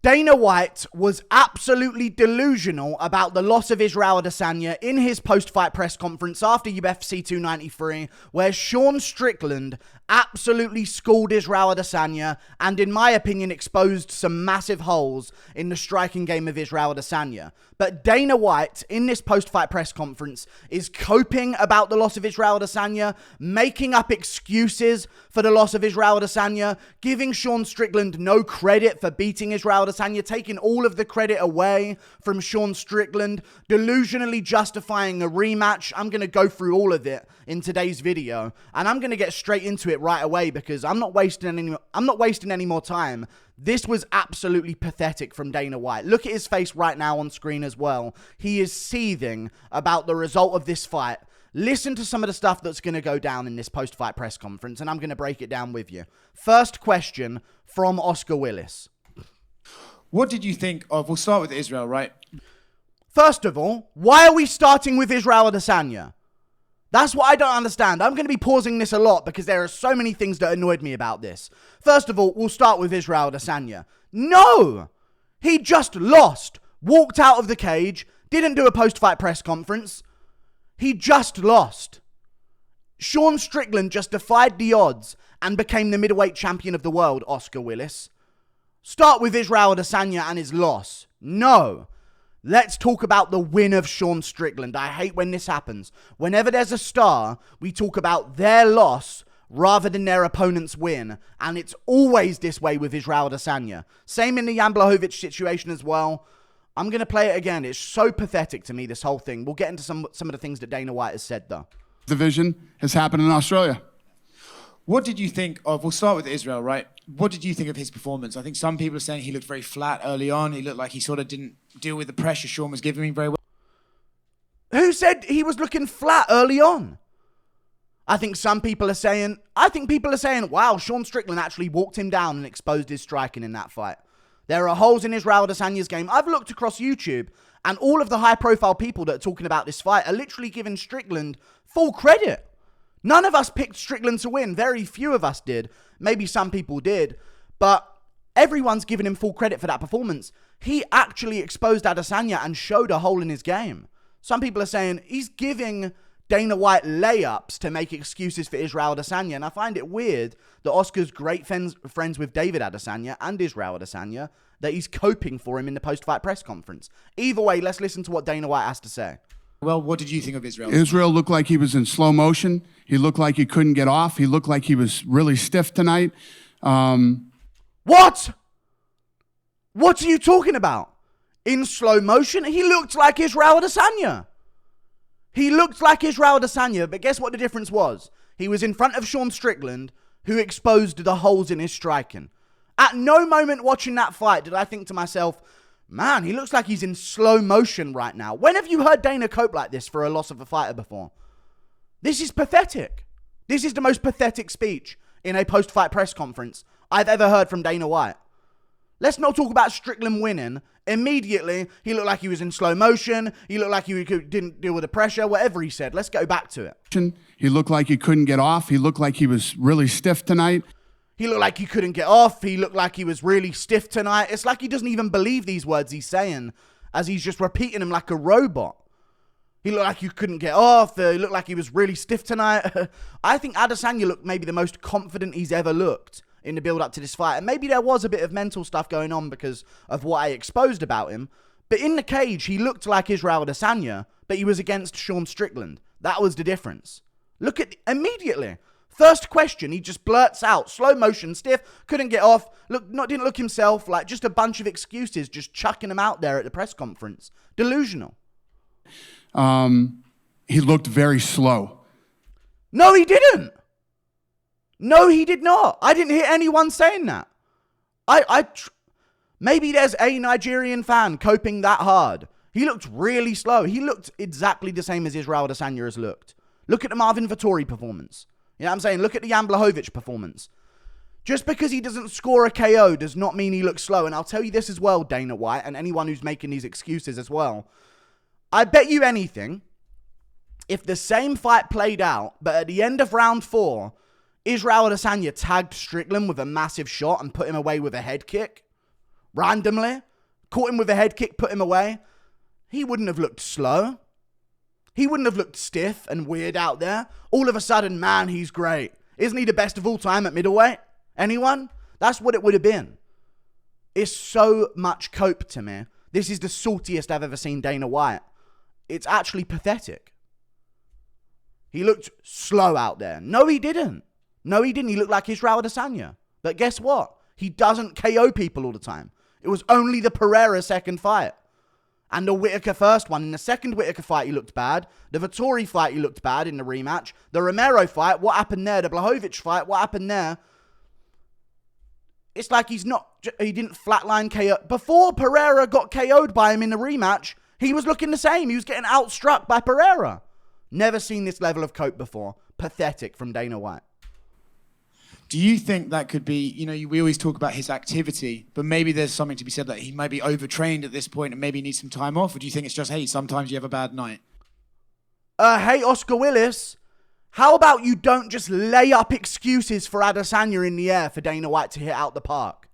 Dana White was absolutely delusional about the loss of Israel Adesanya in his post-fight press conference after UFC 293, where Sean Strickland absolutely schooled Israel Adesanya and, in my opinion, exposed some massive holes in the striking game of Israel Adesanya. But Dana White, in this post-fight press conference, is coping about the loss of Israel Adesanya, making up excuses for the loss of Israel Adesanya, giving Sean Strickland no credit for beating Israel Adesanya, taking all of the credit away from Sean Strickland, delusionally justifying a rematch. I'm going to go through all of it in today's video, and I'm going to get straight into it right away because I'm not wasting any more time. This was absolutely pathetic from Dana White. Look at his face right now on screen as well. He is seething about the result of this fight. Listen to some of the stuff that's going to go down in this post-fight press conference, and I'm going to break it down with you. First question from Oscar Willis. What did you think of, we'll start with Israel, right? First of all, why are we starting with Israel Adesanya? That's what I don't understand. I'm going to be pausing this a lot because there are so many things that annoyed me about this. First of all, we'll start with Israel Adesanya. No! He just lost. Walked out of the cage. Didn't do a post-fight press conference. He just lost. Sean Strickland just defied the odds and became the middleweight champion of the world, Oscar Willis. Start with Israel Adesanya and his loss. No. Let's talk about the win of Sean Strickland. I hate when this happens. Whenever there's a star, we talk about their loss rather than their opponent's win. And it's always this way with Israel Adesanya. Same in the Jan Blachowicz situation as well. I'm going to play it again. It's so pathetic to me, this whole thing. We'll get into some of the things that Dana White has said, though. Division has happened in Australia. What did you think of, we'll start with Israel, right? What did you think of his performance? I think some people are saying he looked very flat early on. He looked like he sort of didn't deal with the pressure Sean was giving him very well. Who said he was looking flat early on? I think people are saying, wow, Sean Strickland actually walked him down and exposed his striking in that fight. There are holes in Israel Adesanya's game. I've looked across YouTube, and all of the high-profile people that are talking about this fight are literally giving Strickland full credit. None of us picked Strickland to win. Very few of us did. Maybe some people did. But everyone's giving him full credit for that performance. He actually exposed Adesanya and showed a hole in his game. Some people are saying he's giving Dana White layups to make excuses for Israel Adesanya. And I find it weird that Oscar's great friends with David Adesanya and Israel Adesanya, that he's coping for him in the post-fight press conference. Either way, let's listen to what Dana White has to say. Well, what did you think of Israel? Israel looked like he was in slow motion. He looked like he couldn't get off. He looked like he was really stiff tonight. What? What are you talking about? In slow motion? He looked like Israel Adesanya. He looked like Israel Adesanya, but guess what the difference was? He was in front of Sean Strickland, who exposed the holes in his striking. At no moment watching that fight did I think to myself, man, he looks like he's in slow motion right now. When have you heard Dana cope like this for a loss of a fighter before? This is pathetic. This is the most pathetic speech in a post-fight press conference I've ever heard from Dana White. Let's not talk about Strickland winning. Immediately, he looked like he was in slow motion. He looked like he didn't deal with the pressure, whatever he said. Let's go back to it. He looked like he couldn't get off. He looked like he was really stiff tonight. He looked like he couldn't get off. He looked like he was really stiff tonight. It's like he doesn't even believe these words he's saying, as he's just repeating them like a robot. He looked like he couldn't get off. He looked like he was really stiff tonight. I think Adesanya looked maybe the most confident he's ever looked in the build-up to this fight. And maybe there was a bit of mental stuff going on because of what I exposed about him. But in the cage, he looked like Israel Adesanya, but he was against Sean Strickland. That was the difference. Look at immediately. First question, he just blurts out, slow motion, stiff, couldn't get off, didn't look himself, like just a bunch of excuses, just chucking them out there at the press conference. Delusional. He looked very slow. No, he didn't. No, he did not. I didn't hear anyone saying that. Maybe there's a Nigerian fan coping that hard. He looked really slow. He looked exactly the same as Israel Adesanya has looked. Look at the Marvin Vettori performance. You know what I'm saying? Look at the Jan Blachowicz performance. Just because he doesn't score a KO does not mean he looks slow. And I'll tell you this as well, Dana White, and anyone who's making these excuses as well. I bet you anything, if the same fight played out, but at the end of round 4, Israel Adesanya tagged Strickland with a massive shot and put him away with a head kick, randomly, caught him with a head kick, put him away, he wouldn't have looked slow. He wouldn't have looked stiff and weird out there. All of a sudden, man, he's great. Isn't he the best of all time at middleweight? Anyone? That's what it would have been. It's so much cope to me. This is the saltiest I've ever seen Dana White. It's actually pathetic. He looked slow out there. No, he didn't. He looked like Israel Adesanya. But guess what? He doesn't KO people all the time. It was only the Pereira second fight. And the Whittaker first one. In the second Whittaker fight, he looked bad. The Vettori fight, he looked bad in the rematch. The Romero fight, what happened there? The Blachowicz fight, what happened there? It's like he didn't flatline KO. Before Pereira got KO'd by him in the rematch, he was looking the same. He was getting outstruck by Pereira. Never seen this level of cope before. Pathetic from Dana White. Do you think that could be, we always talk about his activity, but maybe there's something to be said that he might be overtrained at this point and maybe needs some time off? Or do you think it's just, hey, sometimes you have a bad night? Hey, Oscar Willis, how about you don't just lay up excuses for Adesanya in the air for Dana White to hit out the park?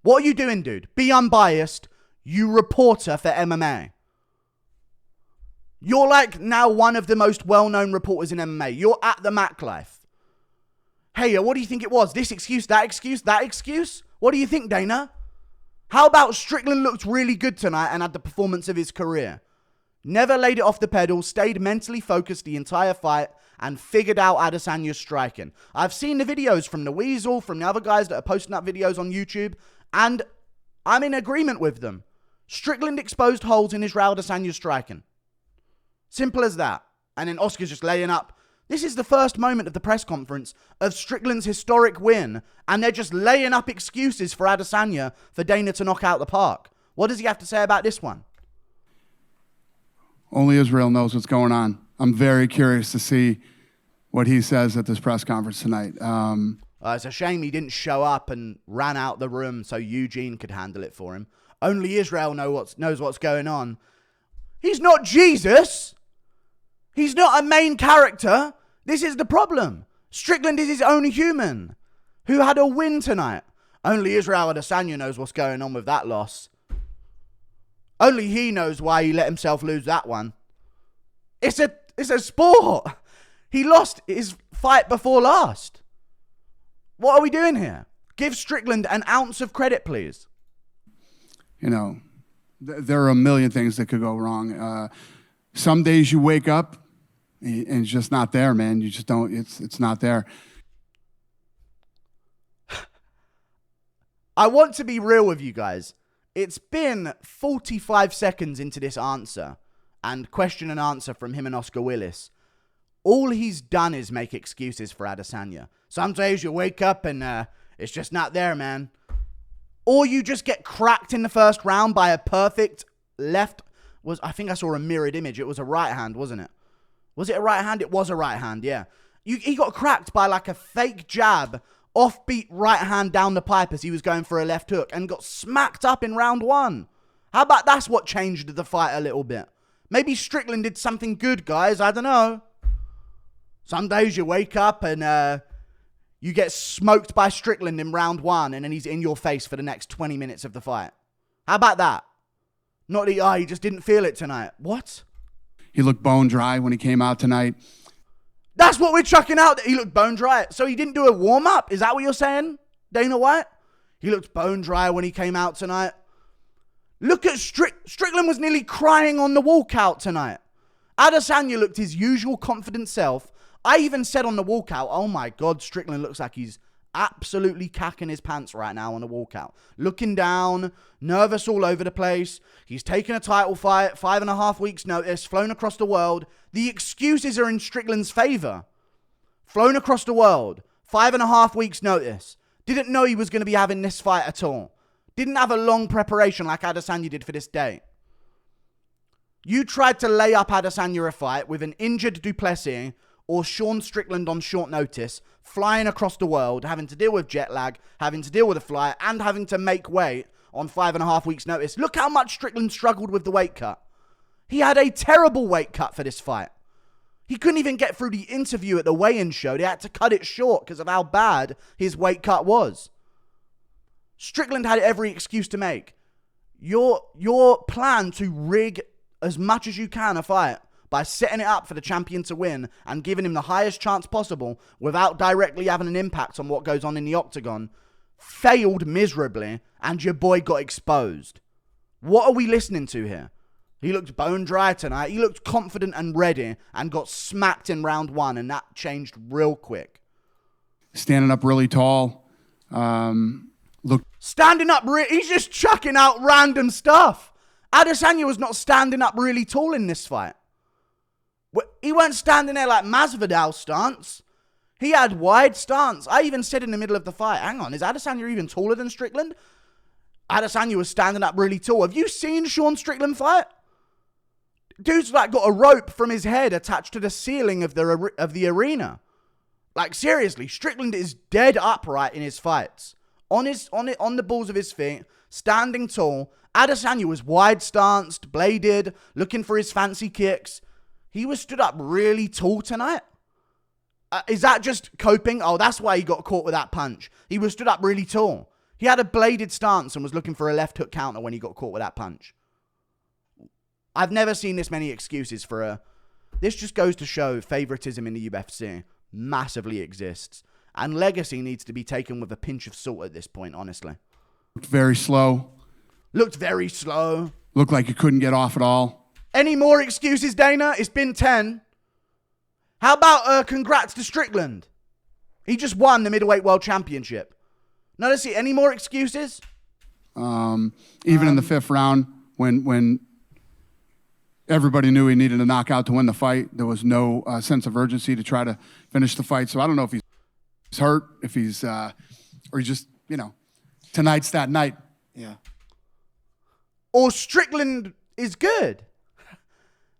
What are you doing, dude? Be unbiased. You reporter for MMA. You're like now one of the most well-known reporters in MMA. You're at the Mac Life. Hey, what do you think it was? This excuse, that excuse, that excuse? What do you think, Dana? How about Strickland looked really good tonight and had the performance of his career? Never laid it off the pedal, stayed mentally focused the entire fight, and figured out Adesanya's striking. I've seen the videos from the Weasel, from the other guys that are posting up videos on YouTube, and I'm in agreement with them. Strickland exposed holes in Israel Adesanya's striking. Simple as that. And then Oscar's just laying up. This is the first moment of the press conference of Strickland's historic win, and they're just laying up excuses for Adesanya for Dana to knock out the park. What does he have to say about this one? Only Israel knows what's going on. I'm very curious to see what he says at this press conference tonight. It's a shame he didn't show up and ran out the room so Eugene could handle it for him. Only Israel knows what's going on. He's not Jesus. He's not a main character. This is the problem. Strickland is his own human who had a win tonight. Only Israel Adesanya knows what's going on with that loss. Only he knows why he let himself lose that one. It's a sport. He lost his fight before last. What are we doing here? Give Strickland an ounce of credit, please. There are a million things that could go wrong. Some days you wake up and it's just not there, man. You just don't, it's not there. I want to be real with you guys. It's been 45 seconds into this answer and question and answer from him and Oscar Willis. All he's done is make excuses for Adesanya. Some days you wake up and it's just not there, man. Or you just get cracked in the first round by a perfect left. I think I saw a mirrored image. It was a right hand, wasn't it? Was it a right hand? It was a right hand, yeah. He got cracked by like a fake jab, offbeat right hand down the pipe as he was going for a left hook and got smacked up in round one. How about that's what changed the fight a little bit? Maybe Strickland did something good, guys. I don't know. Some days you wake up and you get smoked by Strickland in round one and then he's in your face for the next 20 minutes of the fight. How about that? Not that, he just didn't feel it tonight. What? He looked bone dry when he came out tonight. That's what we're chucking out. He looked bone dry. So he didn't do a warm-up? Is that what you're saying, Dana White? He looked bone dry when he came out tonight. Look at Strickland was nearly crying on the walkout tonight. Adesanya looked his usual confident self. I even said on the walkout, oh my God, Strickland looks like he's absolutely cacking his pants right now on the walkout. Looking down, nervous all over the place. He's taken a title fight, 5.5 weeks notice, flown across the world. The excuses are in Strickland's favor. Flown across the world, 5.5 weeks notice. Didn't know he was going to be having this fight at all. Didn't have a long preparation like Adesanya did for this day. You tried to lay up Adesanya a fight with an injured Duplessis or Sean Strickland on short notice, flying across the world, having to deal with jet lag, having to deal with a flight, and having to make weight on 5.5 weeks notice. Look how much Strickland struggled with the weight cut. He had a terrible weight cut for this fight. He couldn't even get through the interview at the weigh-in show. They had to cut it short because of how bad his weight cut was. Strickland had every excuse to make. Your plan to rig as much as you can a fight by setting it up for the champion to win and giving him the highest chance possible without directly having an impact on what goes on in the octagon failed miserably, and your boy got exposed. What are we listening to here? He looked bone dry tonight. He looked confident and ready and got smacked in round 1, and that changed real quick. Standing up really tall. Standing up, he's just chucking out random stuff. Adesanya was not standing up really tall in this fight. He weren't standing there like Masvidal stance. He had wide stance. I even said in the middle of the fight, hang on, is Adesanya even taller than Strickland? Adesanya was standing up really tall. Have you seen Sean Strickland fight? Dude's like got a rope from his head attached to the ceiling of the arena. Like seriously, Strickland is dead upright in his fights. On the balls of his feet, standing tall. Adesanya was wide stanced, bladed, looking for his fancy kicks. He was stood up really tall tonight. Is that just coping? Oh, that's why he got caught with that punch. He was stood up really tall. He had a bladed stance and was looking for a left hook counter when he got caught with that punch. I've never seen this many excuses for a... This just goes to show favoritism in the UFC massively exists. And legacy needs to be taken with a pinch of salt at this point, honestly. Looked very slow. Looked very slow. Looked like he couldn't get off at all. Any more excuses, Dana? It's been 10. How about congrats to Strickland? He just won the middleweight world championship. Now, let's see. Any more excuses? Even in the 5th round, when everybody knew he needed a knockout to win the fight, there was no sense of urgency to try to finish the fight. So I don't know if he's hurt, if he's, or he just, tonight's that night. Yeah. Or Strickland is good.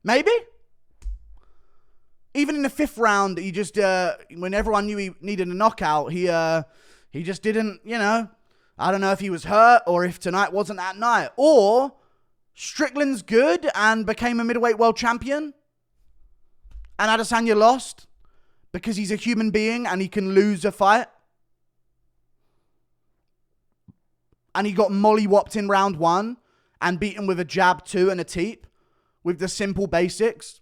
Maybe. Even in the 5th round, he just, when everyone knew he needed a knockout, he just didn't, I don't know if he was hurt or if tonight wasn't that night. Or Strickland's good and became a middleweight world champion, and Adesanya lost because he's a human being and he can lose a fight. And he got molly-whopped in round 1 and beaten with a jab 2 and a teep with the simple basics.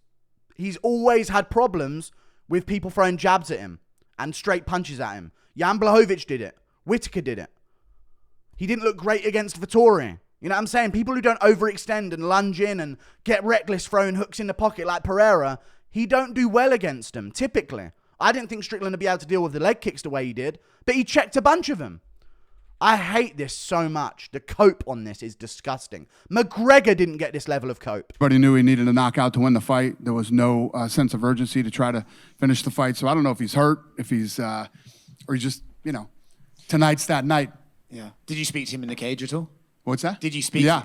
He's always had problems with people throwing jabs at him and straight punches at him. Jan Blachowicz did it. Whittaker did it. He didn't look great against Vettori. You know what I'm saying? People who don't overextend and lunge in and get reckless throwing hooks in the pocket like Pereira, he don't do well against them, typically. I didn't think Strickland would be able to deal with the leg kicks the way he did, but he checked a bunch of them. I hate this so much. The cope on this is disgusting. McGregor didn't get this level of cope. Everybody knew he needed a knockout to win the fight. There was no sense of urgency to try to finish the fight. So I don't know if he's hurt, if he's, or he just, tonight's that night. Yeah. Did you speak to him in the cage at all? What's that? Did you speak? Yeah.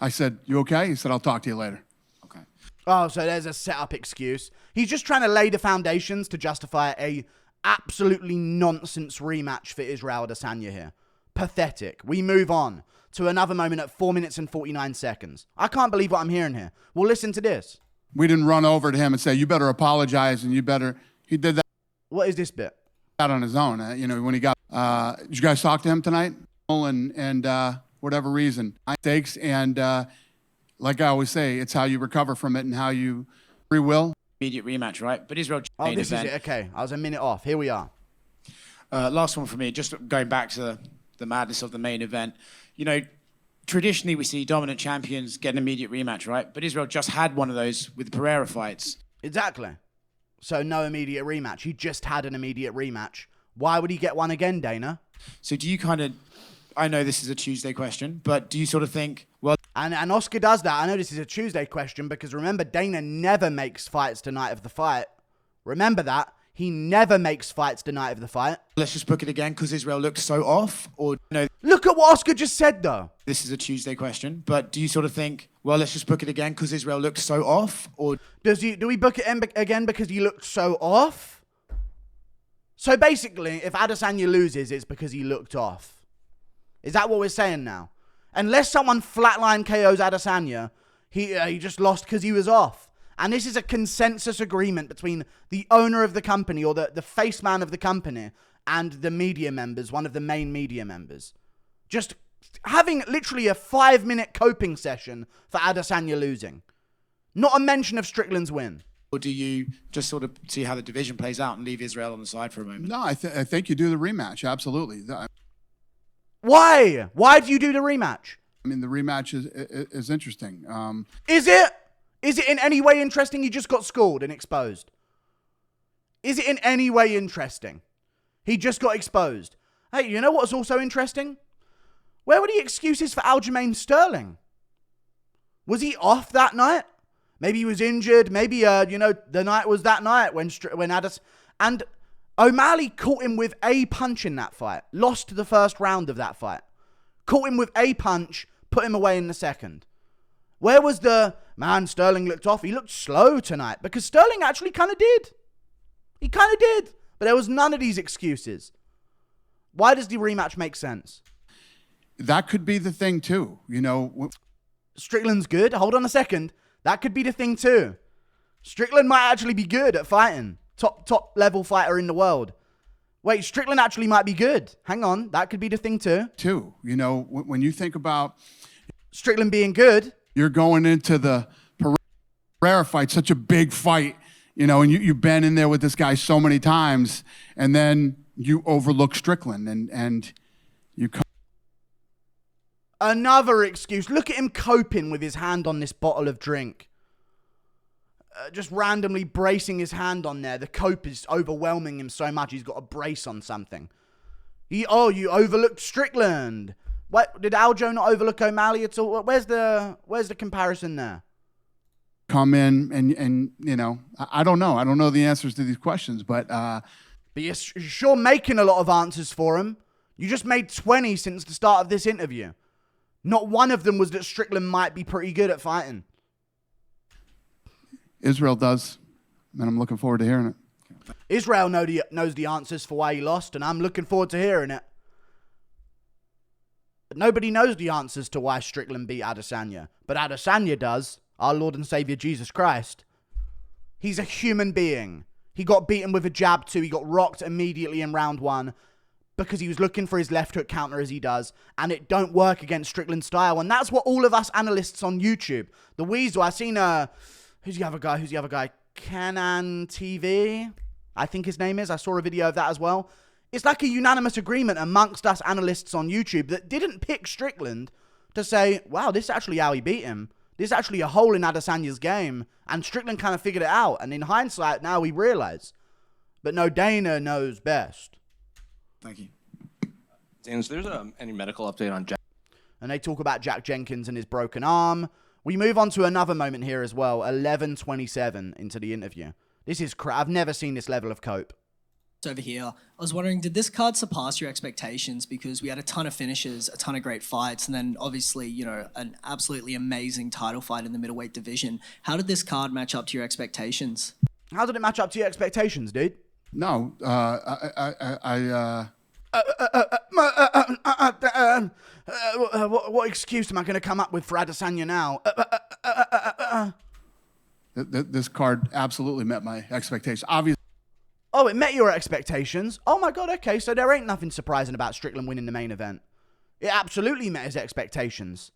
I said, you okay? He said, I'll talk to you later. Okay. Oh, so there's a set-up excuse. He's just trying to lay the foundations to justify a absolutely nonsense rematch for Israel Adesanya here. Pathetic. We move on to another moment at 4 minutes and 49 seconds. I can't believe what I'm hearing here. Well, listen to this. We didn't run over to him and say, you better apologize and you better... He did that What is this bit? on his own. When he got... did you guys talk to him tonight? And whatever reason. Mistakes, and like I always say, it's how you recover from it and how you free will. Immediate rematch, right? But Israel... Oh, this is it. Okay, I was a minute off. Here we are. Last one for me, just going back to the madness of the main event. Traditionally we see dominant champions get an immediate rematch, right? But Israel just had one of those with the Pereira fights. Exactly. So no immediate rematch. He just had an immediate rematch. Why would he get one again, Dana? So do you kind of... I know this is a Tuesday question, but do you sort of think, well... And Oscar does that. I know this is a Tuesday question because remember, Dana never makes fights the night of the fight. Remember that. He never makes fights the night of the fight. Let's just book it again because Israel looks so off? Or no? Look at what Oscar just said, though. This is a Tuesday question, but do you sort of think, well, let's just book it again because Israel looks so off? Or do we book it again because he looked so off? So basically, if Adesanya loses, it's because he looked off. Is that what we're saying now? Unless someone flatline KOs Adesanya, he just lost because he was off. And this is a consensus agreement between the owner of the company or the face man of the company and the media members, one of the main media members. Just having literally a 5-minute coping session for Adesanya losing. Not a mention of Strickland's win. Or do you just sort of see how the division plays out and leave Israel on the side for a moment? No, I think you do the rematch. Absolutely. Why? Why do you do the rematch? I mean, the rematch is interesting. Is it? Is it in any way interesting? He just got scored and exposed. Is it in any way interesting? He just got exposed. Hey, you know what's also interesting? Where were the excuses for Aljamain Sterling? Was he off that night? Maybe he was injured. Maybe, the night was that night when and O'Malley caught him with a punch in that fight. Lost the first round of that fight. Caught him with a punch, put him away in the second. Where was man, Sterling looked off. He looked slow tonight because Sterling actually kind of did. He kind of did. But there was none of these excuses. Why does the rematch make sense? That could be the thing too. Strickland's good. Hold on a second. That could be the thing too. Strickland might actually be good at fighting. Top level fighter in the world. Wait, Strickland actually might be good. Hang on. That could be the thing too. When you think about Strickland being good, you're going into the Pereira fight, such a big fight, and you've been in there with this guy so many times, and then you overlook Strickland and you come. Another excuse. Look at him coping with his hand on this bottle of drink. Just randomly bracing his hand on there. The cope is overwhelming him so much he's got a brace on something. You overlooked Strickland. What, did Aljo not overlook O'Malley at all? Where's the comparison there? Come in and I don't know. I don't know the answers to these questions, but you're sure making a lot of answers for him. You just made 20 since the start of this interview. Not one of them was that Strickland might be pretty good at fighting. Israel does, and I'm looking forward to hearing it. Israel knows the answers for why he lost, and I'm looking forward to hearing it. But nobody knows the answers to why Strickland beat Adesanya. But Adesanya does, our Lord and Savior Jesus Christ. He's a human being. He got beaten with a jab too. He got rocked immediately in round 1. Because he was looking for his left hook counter as he does, and it don't work against Strickland's style, and that's what all of us analysts on YouTube, the Weasel, I seen who's the other guy? Canon TV, I think his name is. I saw a video of that as well. It's like a unanimous agreement amongst us analysts on YouTube that didn't pick Strickland to say, wow, this is actually how he beat him. This is actually a hole in Adesanya's game, and Strickland kind of figured it out, and in hindsight, now we realize. But no, Dana knows best. Thank you. Dan, is there any medical update on Jack? And they talk about Jack Jenkins and his broken arm. We move on to another moment here as well. 11:27 into the interview. This is I've never seen this level of cope. Over here, I was wondering, did this card surpass your expectations? Because we had a ton of finishes, a ton of great fights, and then obviously, an absolutely amazing title fight in the middleweight division. How did this card match up to your expectations? How did it match up to your expectations, dude? No, what excuse am I going to come up with for Adesanya now? This card absolutely met my expectations. Obviously. Oh, it met your expectations? Oh my God, okay, so there ain't nothing surprising about Strickland winning the main event. It absolutely met his expectations.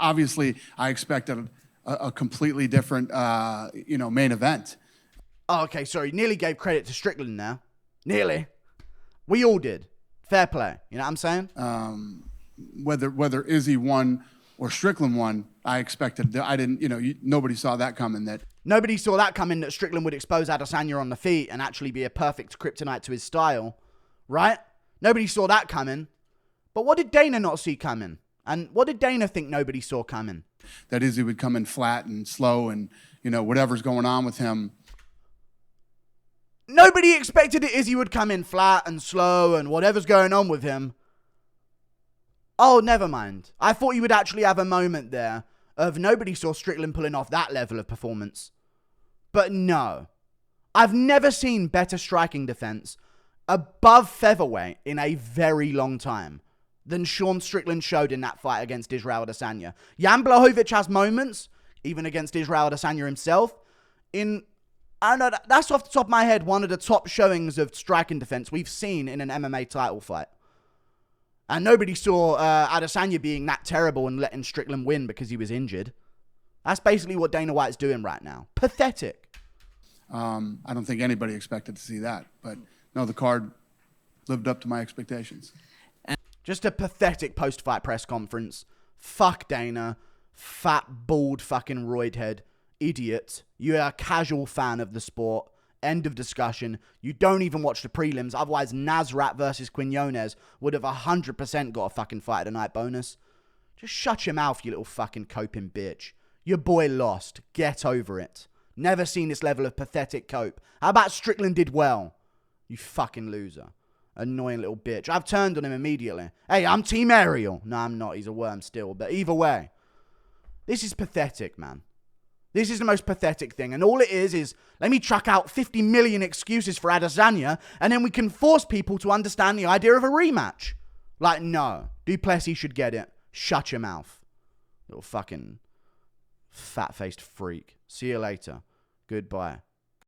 Obviously, I expected a completely different, main event. Oh, okay, sorry. Nearly gave credit to Strickland now. Nearly. We all did. Fair play. You know what I'm saying? Whether Izzy won or Strickland won, I expected. I didn't, nobody saw that coming. Nobody saw that coming, that Strickland would expose Adesanya on the feet and actually be a perfect kryptonite to his style. Right? Nobody saw that coming. But what did Dana not see coming? And what did Dana think nobody saw coming? That Izzy would come in flat and slow and, whatever's going on with him. Nobody expected that Izzy would come in flat and slow and whatever's going on with him. Oh, never mind. I thought you would actually have a moment there of nobody saw Strickland pulling off that level of performance. But no. I've never seen better striking defense above featherweight in a very long time than Sean Strickland showed in that fight against Israel Adesanya. Jan Blachowicz has moments, even against Israel Adesanya himself, I know that's off the top of my head one of the top showings of striking defense we've seen in an MMA title fight. And nobody saw Adesanya being that terrible and letting Strickland win because he was injured. That's basically what Dana White's doing right now. Pathetic. I don't think anybody expected to see that. But no, the card lived up to my expectations. Just a pathetic post-fight press conference. Fuck Dana. Fat, bald fucking roidhead. Idiot. You're a casual fan of the sport. End of discussion. You don't even watch the prelims. Otherwise, Nasrat versus Quinones would have 100% got a fucking fight of the night bonus. Just shut your mouth, you little fucking coping bitch. Your boy lost. Get over it. Never seen this level of pathetic cope. How about Strickland did well? You fucking loser. Annoying little bitch. I've turned on him immediately. Hey, I'm Team Ariel. No, I'm not. He's a worm still. But either way, this is pathetic, man. This is the most pathetic thing. And all it is let me chuck out 50 million excuses for Adesanya, and then we can force people to understand the idea of a rematch. Like, no. Duplessis should get it. Shut your mouth. Little fucking fat-faced freak. See you later. Goodbye.